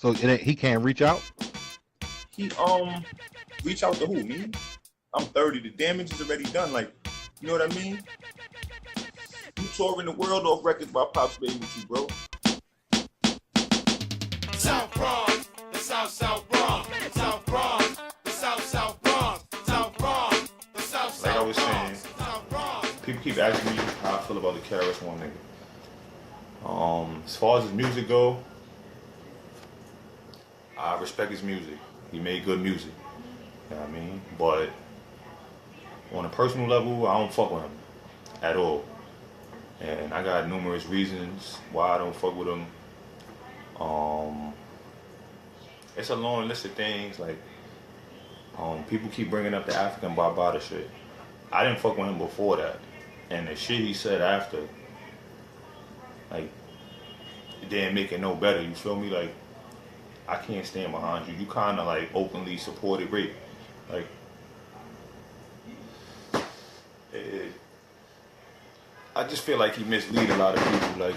So he can't reach out. He reach out to who? Me? I'm 30. The damage is already done. Like, you know what I mean? You touring the world off records by Pops Baby with you, bro. South Bronx, the South Bronx, South Bronx, the South Bronx, South Bronx, the South Like I was saying, Bronx. people keep asking me how I feel about the KRS-One nigga. As far as his music go, I respect his music. He made good music. You know what I mean? But on a personal level, I don't fuck with him at all. And I got numerous reasons why I don't fuck with him. It's a long list of things. Like, people keep bringing up the African Barbada shit. I didn't fuck with him before that. And the shit he said after, like, it didn't make it no better. You feel me? Like, I can't stand behind you. You kind of like openly supported rape. Like, I just feel like he mislead a lot of people. Like,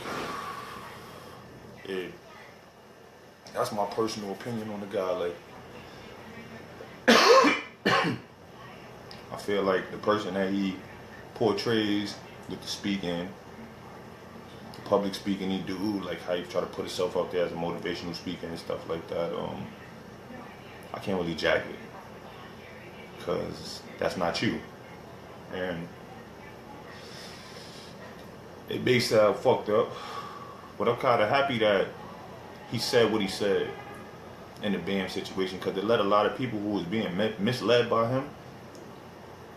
that's my personal opinion on the guy. Like, I feel like the person that he portrays with the speaking, the public speaking he do, like how he try to put himself out there as a motivational speaker and stuff like that, I can't really jack it. Because that's not you. And it makes that fucked up. But I'm kind of happy that he said what he said in the BAM situation, because it let a lot of people who was being misled by him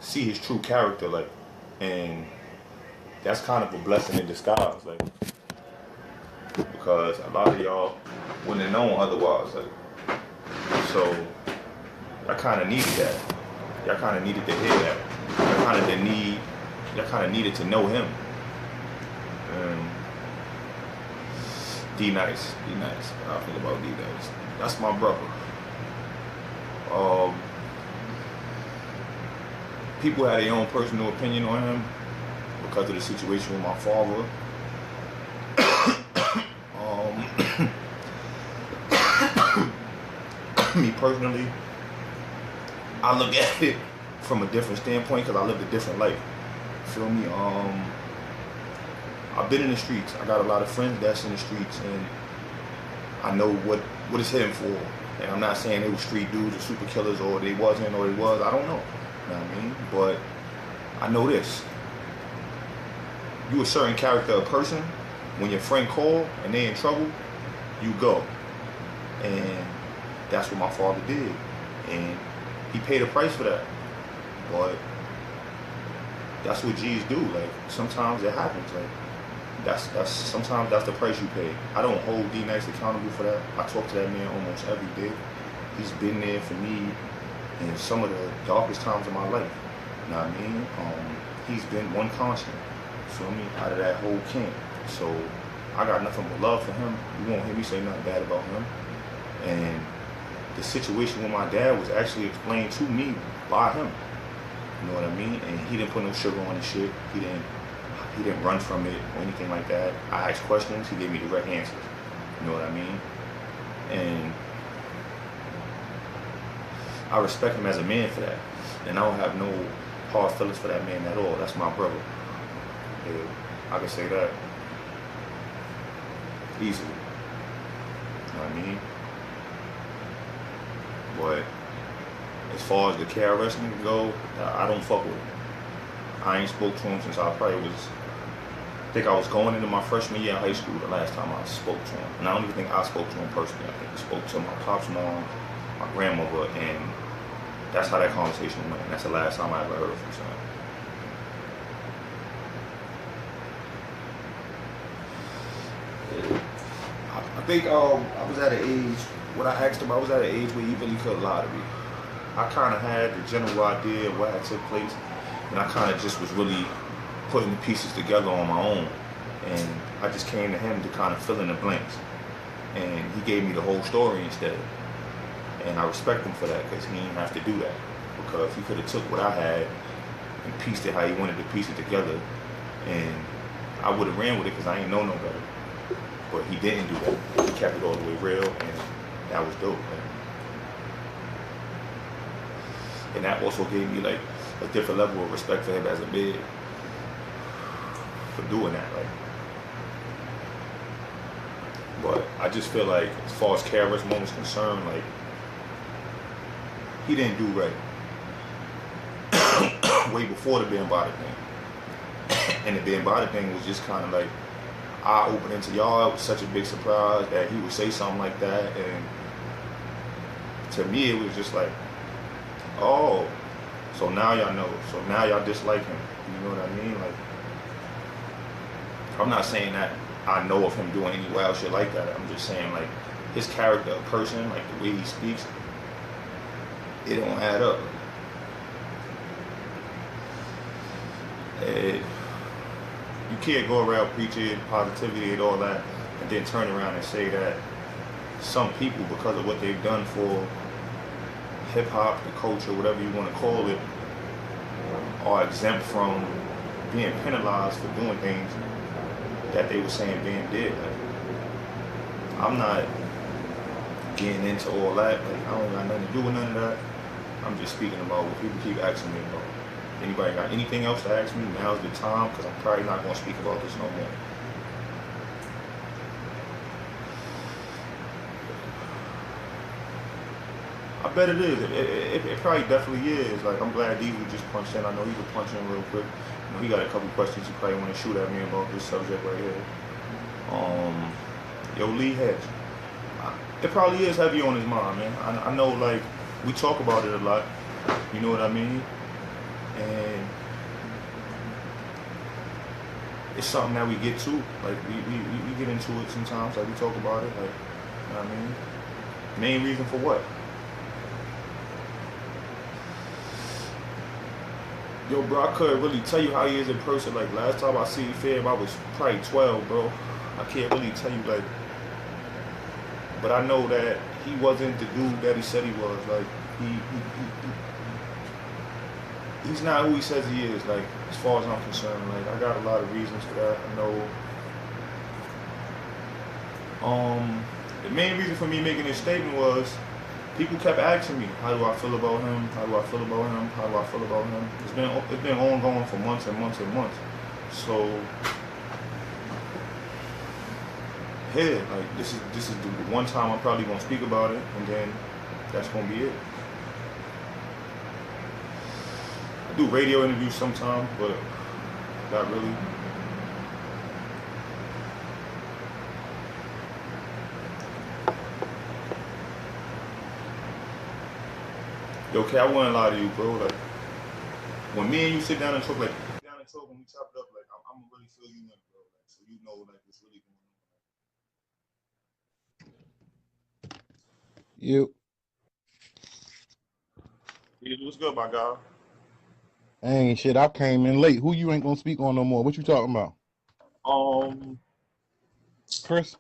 see his true character, like, and that's kind of a blessing in disguise, like, because a lot of y'all wouldn't have known otherwise, like, so I kind of needed that. Y'all kind of needed to hear that. Y'all kind of needed to know him. D-Nice. How I feel about D-Nice. That's my brother. People had their own personal opinion on him because of the situation with my father. Me personally, I look at it from a different standpoint because I lived a different life. Feel me? I've been in the streets. I got a lot of friends that's in the streets, and I know what it's heading for. And I'm not saying they were street dudes or super killers, or they wasn't, or they was. I don't know. You know what I mean? But I know this. You a certain character of person, when your friend call and they in trouble, you go. And that's what my father did. And he paid a price for that. But that's what G's do. Like, sometimes it happens. Like, sometimes that's the price you pay. I don't hold D-Nice accountable for that. I talk to that man almost every day. He's been there for me in some of the darkest times of my life. You know what I mean? He's been one constant, feel me, out of that whole camp. So I got nothing but love for him. You won't hear me say nothing bad about him. And the situation with my dad was actually explained to me by him. You know what I mean? And he didn't put no sugar on his shit. He didn't run from it or anything like that. I asked questions, he gave me direct answers. You know what I mean? And I respect him as a man for that. And I don't have no hard feelings for that man at all. That's my brother. Yeah, I can say that easily. You know what I mean? But as far as the KRS nigga go, I don't fuck with him. I ain't spoke to him since I think I was going into my freshman year in high school the last time I spoke to him. And I don't even think I spoke to him personally. I think I spoke to my pop's mom, my grandmother, and that's how that conversation went. And that's the last time I ever heard from him. I think I was at an age, when I asked him, I was at an age where he really could lie to me. I kind of had the general idea of what had took place, and I kind of just was really putting the pieces together on my own. And I just came to him to kind of fill in the blanks. And he gave me the whole story instead. And I respect him for that, because he didn't have to do that. Because he could have took what I had and pieced it how he wanted to piece it together. And I would have ran with it because I ain't know no better. But he didn't do that. He kept it all the way real, and that was dope, man. And that also gave me like a different level of respect for him as a big for doing that. Like, but I just feel like as far as KRS One was concerned, like he didn't do right way before the Bambaataa thing. And the Bambaataa thing was just kind of like eye-opening to y'all. It was such a big surprise that he would say something like that, and to me it was just like, oh, so now y'all know. So now y'all dislike him. You know what I mean? Like, I'm not saying that I know of him doing any wild shit like that. I'm just saying, like, his character, a person, like the way he speaks, it don't add up. You can't go around preaching positivity and all that and then turn around and say that some people, because of what they've done for hip-hop, the culture, whatever you want to call it, are exempt from being penalized for doing things that they were saying Bam did. Like, I'm not getting into all that. Like, I don't got nothing to do with none of that. I'm just speaking about what people keep asking me about. Anybody got anything else to ask me? Now's the time, because I'm probably not going to speak about this no more. I bet it is. It probably definitely is. Like, I'm glad Diesel just punched in. I know he could punch in real quick. You know, he got a couple questions he probably want to shoot at me about this subject right here. Yo, Lee Hedge. It probably is heavy on his mind, man. I know, like, we talk about it a lot. You know what I mean? And it's something that we get to. Like, we get into it sometimes. Like, we talk about it. Like, you know what I mean? Main reason for what? Yo, bro, I couldn't really tell you how he is in person. Like, last time I seen Fab, I was probably 12, bro. I can't really tell you, like, but I know that he wasn't the dude that he said he was. Like, he's not who he says he is, like, as far as I'm concerned. Like, I got a lot of reasons for that. I know, the main reason for me making this statement was people kept asking me, how do I feel about him? How do I feel about him? How do I feel about him? It's been ongoing for months and months and months. So, here, like, this is the one time I'm probably gonna speak about it, and then that's gonna be it. I do radio interviews sometimes, but not really. Yo, okay, I wouldn't lie to you, bro. Like, when me and you sit down and talk, when we chop it up, like, I'm gonna really feel you in, bro. Like, so you know, like, what's really going on. You. What's good, my guy? Ain't shit. I came in late. Who you ain't gonna speak on no more? What you talking about? Chris?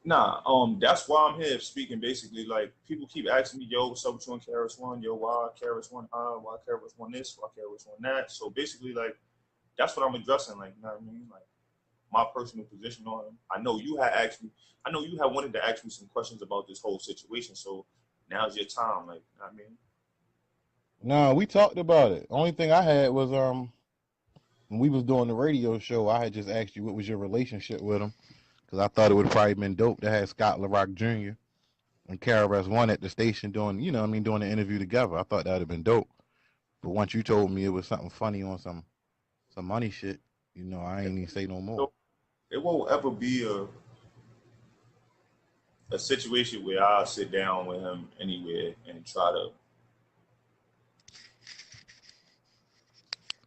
Nah, that's why I'm here speaking. Basically, like, people keep asking me, yo, what's up with you and KRS One? Yo, why KRS One why KRS One this? Why KRS One that? So basically, like, that's what I'm addressing. Like, you know what I mean? Like, my personal position on him. I know you had wanted to ask me some questions about this whole situation. So now's your time. Like, you know what I mean? No, we talked about it. Only thing I had was when we was doing the radio show, I had just asked you what was your relationship with him, because I thought it would have probably been dope to have Scott LaRock Jr. and KRS One at the station doing, you know what I mean, doing the interview together. I thought that would have been dope. But once you told me it was something funny on some money shit, you know, I ain't even say no more. So it won't ever be a situation where I'll sit down with him anywhere and try to.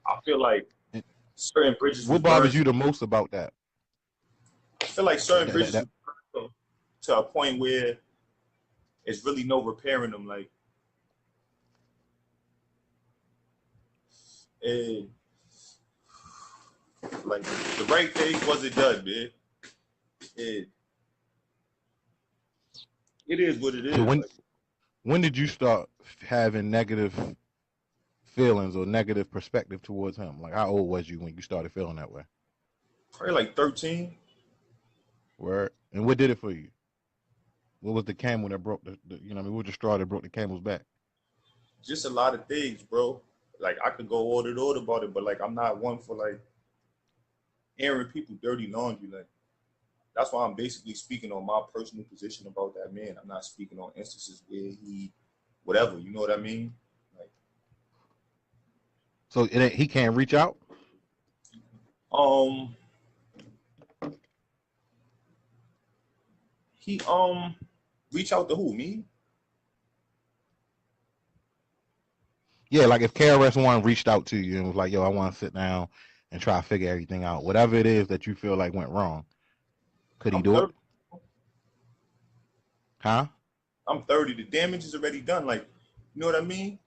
I feel like certain bridges was What bothers burned. you the most about that? I feel like certain bridges was burned to a point where it's really no repairing them. Like, and like, the right thing wasn't done, man. It is what it is. So Like, when did you start having negative feelings or negative perspective towards him? Like, how old was you when you started feeling that way? probably like 13. Word. And what did it for you? What was the camel that broke you know, what was the straw that broke the camel's back? Just a lot of things, bro. Like I could go on and on about it, but like I'm not one for like airing people dirty laundry. Like that's why I'm basically speaking on my personal position about that man. I'm not speaking on instances where he, whatever. You know what I mean? Like, So he can't reach out. um, he reach out to who? Me? Yeah, like if KRS-One reached out to you and was like, "Yo, I want to sit down and try to figure everything out," whatever it is that you feel like went wrong, could he I'm do it? 30. Huh? I'm 30. The damage is already done. Like, you know what I mean?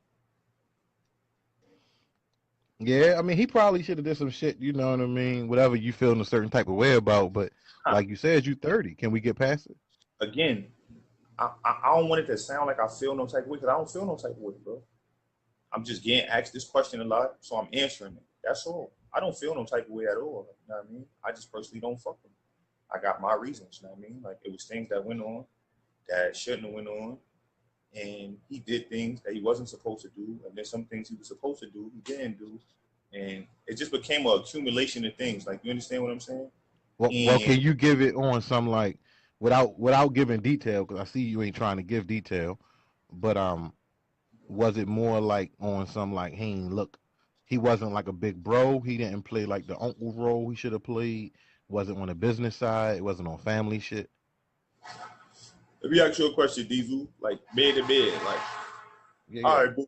Yeah, I mean, he probably should have did some shit. You know what I mean? Whatever you feel in a certain type of way about, but Huh. like you said, you 30. Can we get past it? Again, I don't want it to sound like I feel no type of way because I don't feel no type of way, bro. I'm just getting asked this question a lot, so I'm answering it. That's all. I don't feel no type of way at all. You know what I mean? I just personally don't fuck with him. I got my reasons. You know what I mean? Like it was things that went on that shouldn't have went on, and he did things that he wasn't supposed to do, and then some things he was supposed to do he didn't do, and it just became an accumulation of things. Like you understand what I'm saying? Well, And can you give it on some like without giving detail? Because I see you ain't trying to give detail, but was it more like on some like he ain't look, he wasn't like a big bro, he didn't play like the uncle role he should have played, was it on the business side, it wasn't on family shit? let me ask you a question, Diesel. Like bed to bed. Like, Yeah, all yeah. right, boo.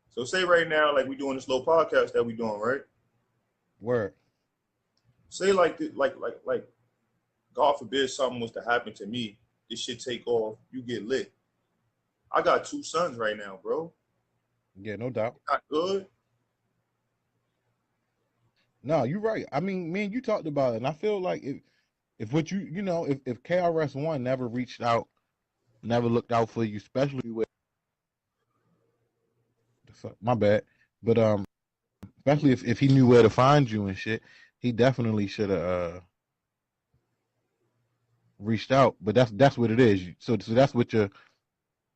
So say right now, like we doing this little podcast that we doing, right? Word. Say like God forbid something was to happen to me, this shit take off, you get lit. I got two sons right now, bro. Yeah, no doubt. Not good. No, you're right. I mean, me and you talked about it, and I feel like if what you know, if KRS-One never reached out, never looked out for you, especially with my bad, but especially if he knew where to find you and shit, he definitely should have reached out. But that's what it is. So that's what you're,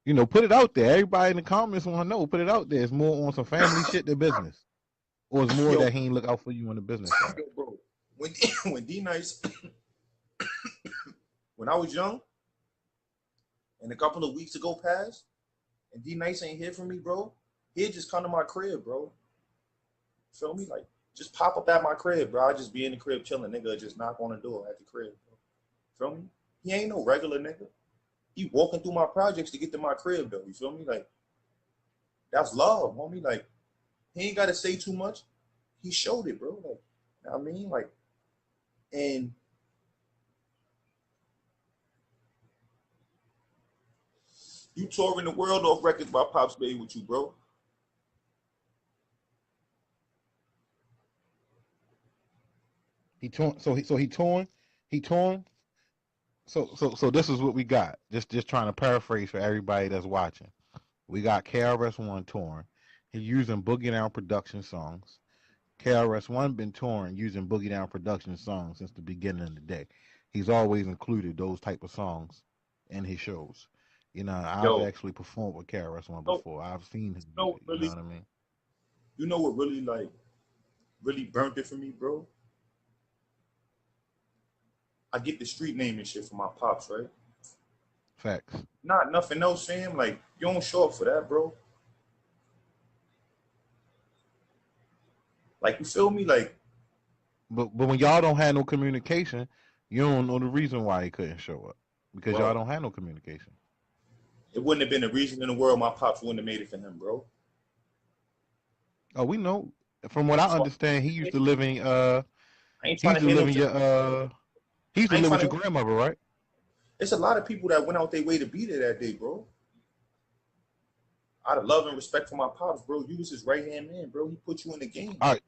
you know, put it out there. Everybody in the comments want to know. Put it out there. It's more on some family shit than business, or it's more Yo, that he ain't look out for you on the business side. yo, bro. When when D Nice, when I was young, and a couple of weeks ago passed, and D Nice ain't here for me, bro. He'd just come to my crib, bro. Feel me? Like just pop up at my crib, bro. I just be in the crib chilling, nigga. Just knock on the door at the crib, bro. Feel me? He ain't no regular nigga. He walking through my projects to get to my crib, though. You feel me? Like that's love, homie. Like he ain't got to say too much. He showed it, bro. Like, you know what I mean, like, and you touring the world off records by Pops made with you, bro. He torn. He torn. So this is what we got. Just trying to paraphrase for everybody that's watching. We got KRS-One torn. He's using Boogie Down production songs. KRS-One been touring using Boogie Down production songs since the beginning of the day. He's always included those type of songs in his shows. You know, I've Yo, actually performed with KRS-One no, before. I've seen his no, music. You know really, what I mean? you know what really like really burnt it for me, bro? I get the street name and shit from my pops, right? Facts. Not nothing else, fam. Like you don't show up for that, bro. Like you feel me? Like But when y'all don't have no communication, you don't know the reason why he couldn't show up because y'all bro, don't have no communication. it wouldn't have been a reason in the world my pops wouldn't have made it for him, bro. Oh, we know. From what I So understand, he used to live in I ain't he trying used to to hear no. live in your he used I to ain't live trying with your to. grandmother, right? It's a lot of people that went out their way to be there that day, bro. Out of love and respect for my pops, bro. You was his right hand man, bro. He put you in the game. All right.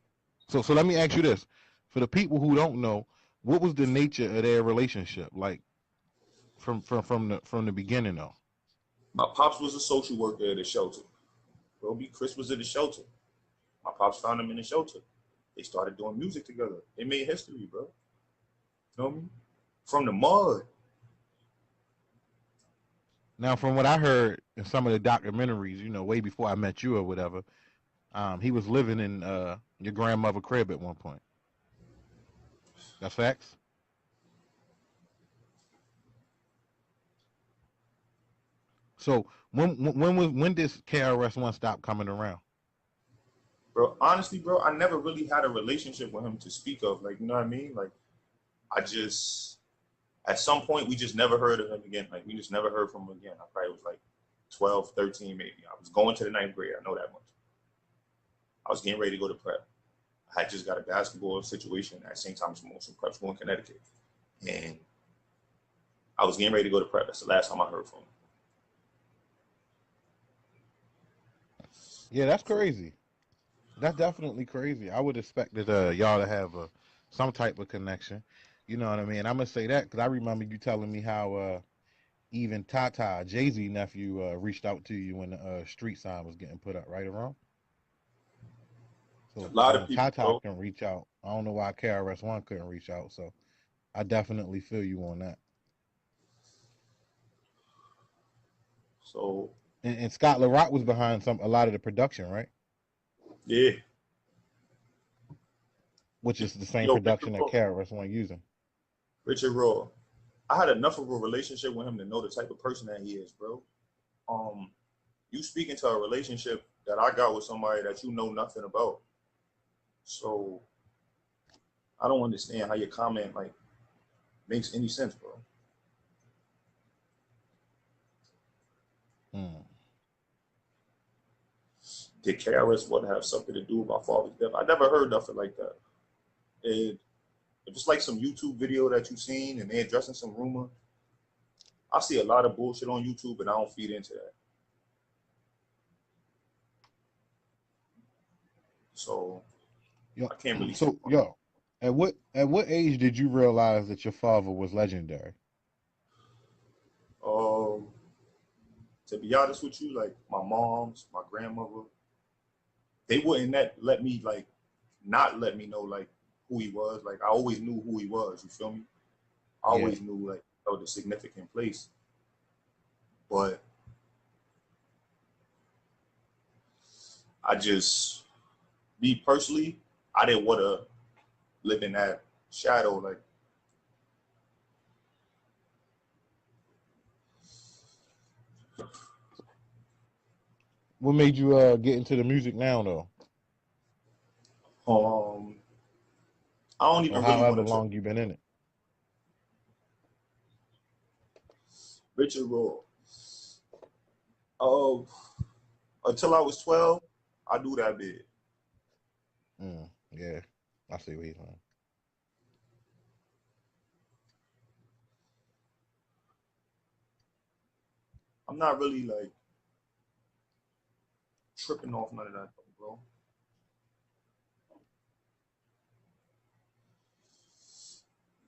So let me ask you this: for the people who don't know, what was the nature of their relationship like from the beginning though? My pops was a social worker at a shelter. Bro, B. Chris was at the shelter. My pops found him in the shelter. They started doing music together. They made history, bro. You know me? From the mud. Now, from what I heard in some of the documentaries, way before I met you or whatever, he was living in your grandmother crib at one point. That's facts. So when did KRS-One stop coming around? Bro, honestly, bro, I never really had a relationship with him to speak of. Like, you know what I mean? Like, I just, at some point, we just never heard of him again. Like, we just never heard from him again. I probably was like 12, 13, maybe. I was going to the ninth grade. I know that much. I was getting ready to go to prep. I had just got a basketball situation at St. Thomas More, some prep school in Connecticut. And I was getting ready to go to prep. That's the last time I heard from him. Yeah, that's crazy. That's definitely crazy. I would expect that y'all to have some type of connection. You know what I mean? I'm gonna say that because I remember you telling me how even Tata, Jay-Z nephew, reached out to you when the street sign was getting put up, right or wrong. A So lot of people, Tata bro. can reach out. I don't know why KRS-One couldn't reach out. So I definitely feel you on that. So, And Scott LaRock was behind a lot of the production, right? yeah. Which is the same Yo, Richard production that Raw. KRS-One using. Richard Raw. I had enough of a relationship with him to know the type of person that he is, bro. Um, you speak into a relationship that I got with somebody that you know nothing about. So I don't understand how your comment like makes any sense, bro. Hmm. Did KRS One have something to do with my father's death? I never heard nothing like that. And if it's like some YouTube video that you've seen and they're addressing some rumor, I see a lot of bullshit on YouTube and I don't feed into that. So Yo, I can't really speak so on it. yo, at what age did you realize that your father was legendary? Um, to be honest with you, like my mom's, my grandmother, they wouldn't let me like not let me know like who he was. Like I always knew who he was. You feel me? I Yeah. always knew like the significant place. But I just me personally, I didn't want to live in that shadow. Like What made you get into the music now though? um, I don't Or even really however want to trip. long you been in it? Richard Raw. Oh, until I was 12, I knew that bit. Yeah. I see what he's saying. I'm not really like tripping off none of that, bro.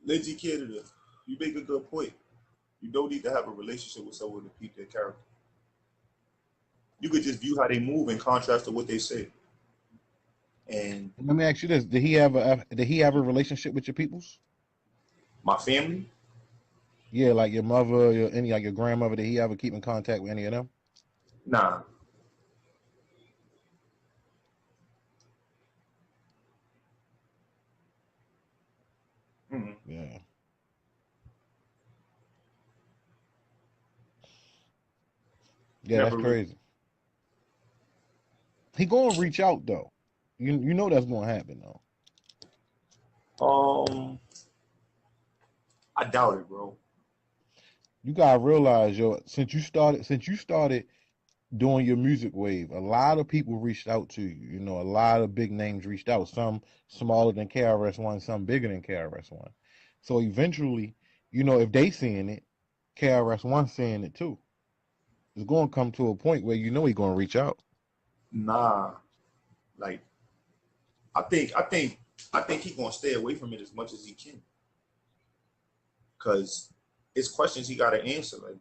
Lindsay Canada, you make a good point. You don't need to have a relationship with someone to peep their character. You could just view how they move in contrast to what they say. And Let me ask you this: Did he have a relationship with your peoples? my family, Yeah, like your mother, your grandmother. Did he ever keep in contact with any of them? nah. Mm-mm. Yeah. Yeah, that's Never really. crazy. He gonna reach out though. You know that's gonna happen though. Um, I doubt it, bro. You gotta realize, yo, since you started doing your music wave, a lot of people reached out to you. A lot of big names reached out. Some smaller than KRS-One, some bigger than KRS-One. So eventually, if they seeing it, KRS-One seeing it too. It's gonna come to a point where he's gonna reach out. Nah. Like I think, I think, I think he gonna stay away from it as much as he can, cause it's questions he gotta answer. Like, you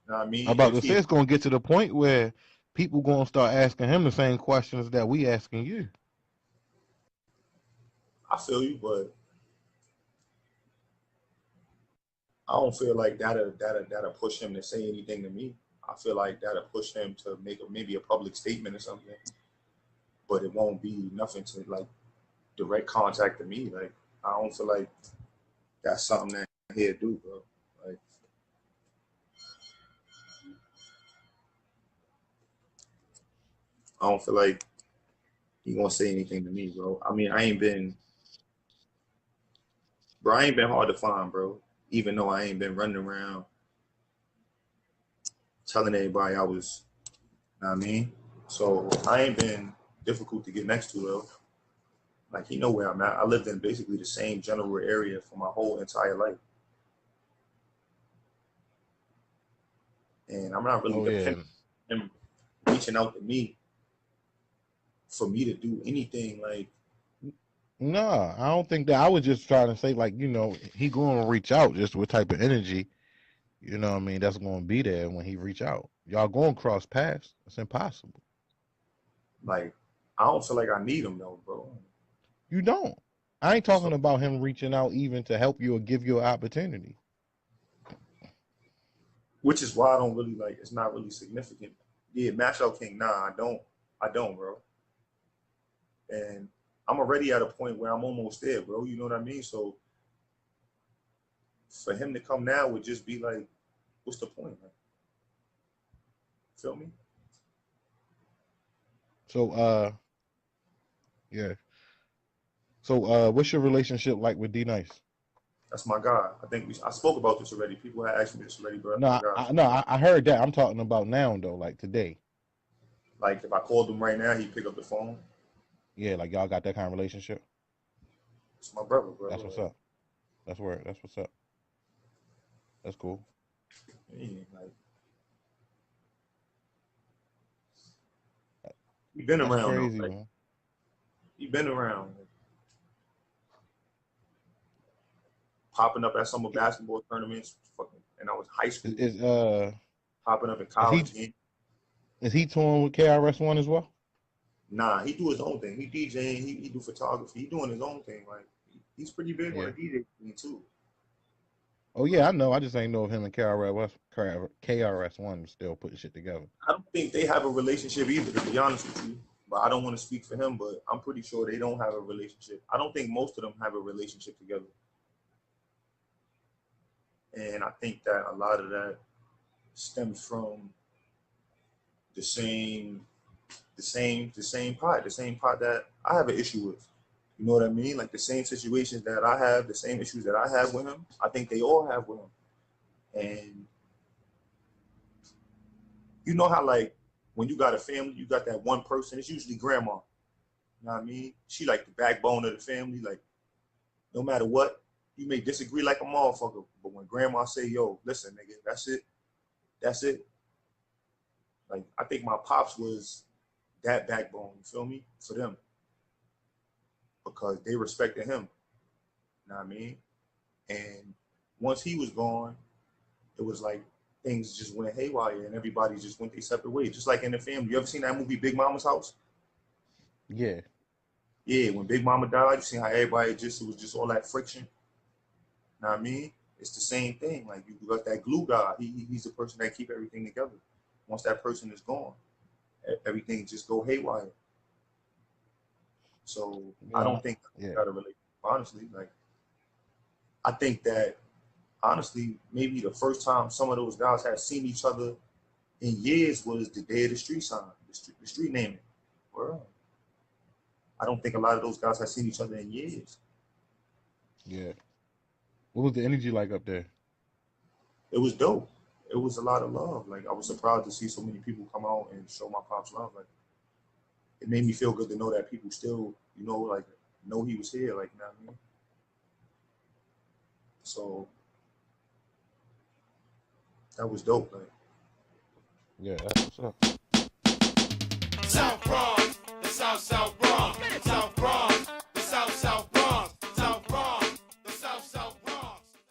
know what I I'm mean? about If to say he, it's gonna get to the point where people gonna start asking him the same questions that we asking you. I feel you, but I don't feel like that'll push him to say anything to me. I feel like that'll push him to make maybe a public statement or something, but it won't be nothing to like direct contact to me. Like I don't feel like that's something that he'll do, bro. Like I don't feel like he gonna say anything to me, bro. I mean, I ain't been hard to find, bro. Even though I ain't been running around telling everybody I was, you know what I mean? So I ain't been difficult to get next to though. Like he know where I'm at. I lived in basically the same general area for my whole entire life, and I'm not really Oh yeah. dependent on him reaching out to me for me to do anything. Like No, I don't think that. I was just trying to say, like, he going to reach out just what type of energy, what I mean, that's going to be there when he reach out. Y'all going to cross paths. It's impossible. like I don't feel like I need him though, bro. You don't. I ain't talking So about him reaching out even to help you or give you an opportunity. which is why I don't really like. It's not really significant. Yeah, Mash Out King. Nah, I don't, bro. And I'm already at a point where I'm almost there, bro. You know what I mean? So for him to come now would just be like, what's the point, man? Feel me? So, yeah. So, what's your relationship like with D Nice? That's my guy. I think I spoke about this already. People had asked me this already, bro. That's No, my guy. I heard that. I'm talking about now though, like today. Like if I called him right now, he'd pick up the phone. Yeah, like y'all got that kind of relationship. It's my brother, That's bro. what's up. That's where. That's what's up. That's cool. Like he been That's around though. crazy, Like man. he been around, like, popping up at summer basketball tournaments, fucking, and I was high school, Is popping up in is he college games. is he touring with KRS-One as well? Nah, he do his own thing. He DJing, he do photography. He doing his own thing. Like he's pretty big on the Yeah. DJ thing too. Oh yeah, I know. I just ain't know if him and KRS-One still putting shit together. I don't think they have a relationship either, to be honest with you. But I don't want to speak for him, but I'm pretty sure they don't have a relationship. I don't think most of them have a relationship together. And I think that a lot of that stems from the same the same pot that I have an issue with. You know what I mean? Like the same situations that I have, the same issues that I have with him, I think they all have with him. And you know how like when you got a family, you got that one person, it's usually grandma. You know what I mean? She like the backbone of the family. Like no matter what, you may disagree like a motherfucker, but when grandma say, yo, listen, nigga, that's it. Like I think my pops was that backbone, you feel me? For them. Because they respected him. You know what I mean? And once he was gone, it was like things just went haywire and everybody just went their separate ways. Just like in the family. You ever seen that movie Big Mama's House? Yeah. Yeah, when Big Mama died, you see how everybody it was just all that friction. You know what I mean? It's the same thing. Like you got that glue guy. He's the person that keep everything together. Once that person is gone, everything just go haywire. So I Yeah. don't think Yeah. got a relationship, honestly. Like I think that honestly, maybe the first time some of those guys had seen each other in years was the day of the street sign, the street naming. Well, I don't think a lot of those guys had seen each other in years. Yeah. What was the energy like up there? It was dope. It was a lot of love. Like I was surprised to see so many people come out and show my pops love. Like it made me feel good to know that people still, like know he was here. Like you know what I mean? So that was dope. Like Yeah, that's what's up. South Bronx, the South Bronx, South Bronx, the South